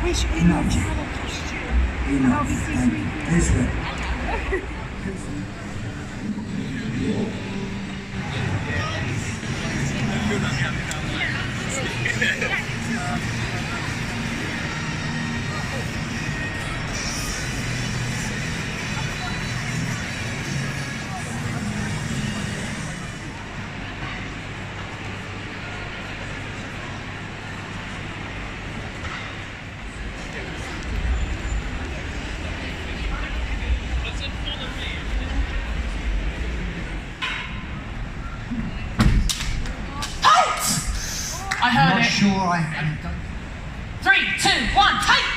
Enough. Thank you. This way. I heard I'm not it. sure I haven't done. 3, 2, 1, take!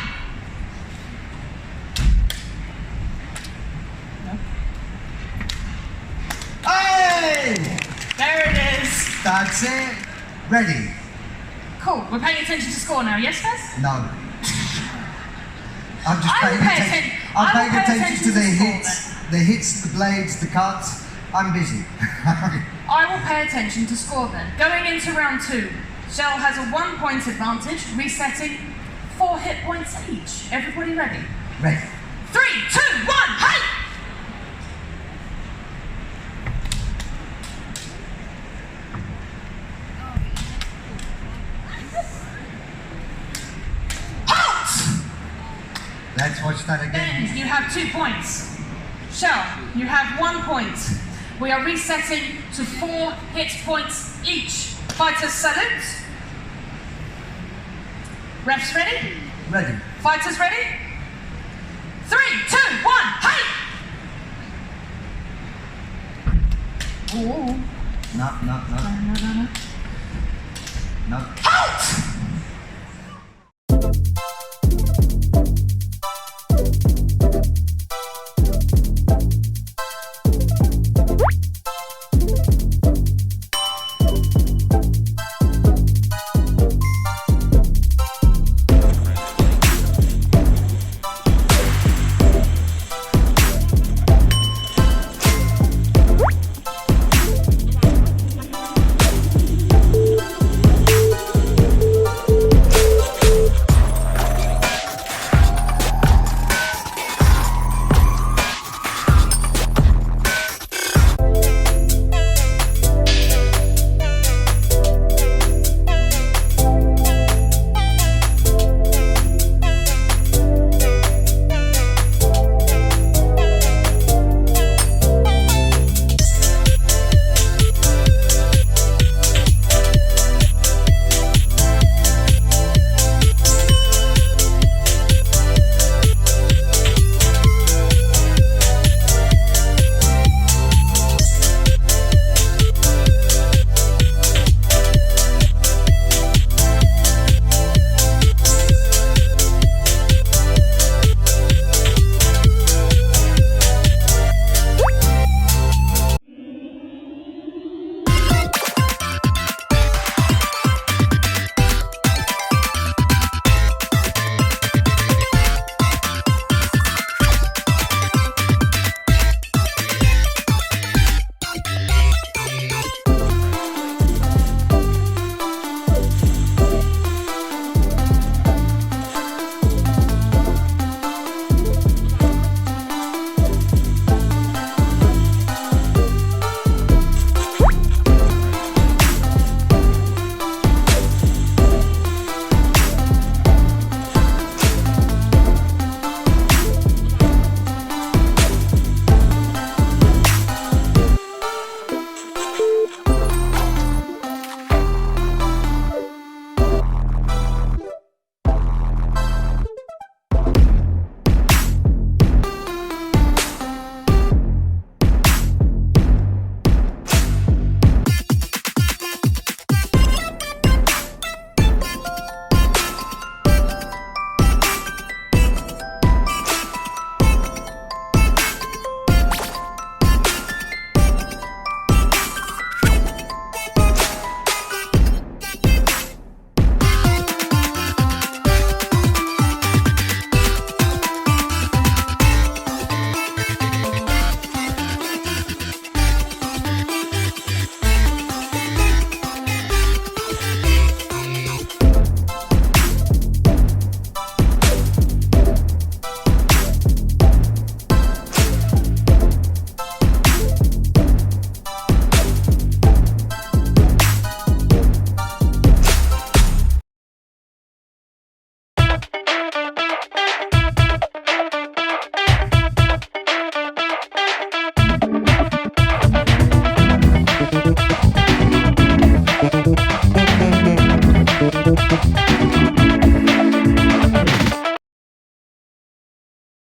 No. Hey! There it is. That's it. Ready? Cool. We're paying attention to score now, yes, guys? No. I'm just I will paying pay attention. atten- I'm I will paying pay attention to attention the to score, hits, the hits, the blades, the cuts. I'm busy. I will pay attention to score then. Going into round 2, Shell has a 1-point advantage, resetting 4 hit points each. Everybody ready? Ready. 3, 2, 1, hey! Halt! Let's watch that again. Ben, you have 2 points. Shell, you have 1 point. We are resetting to 4 hit points each. Fighters salute. Refs ready? Ready. Fighters ready? 3, 2, 1, hey! Ooh. No. No. No. Halt!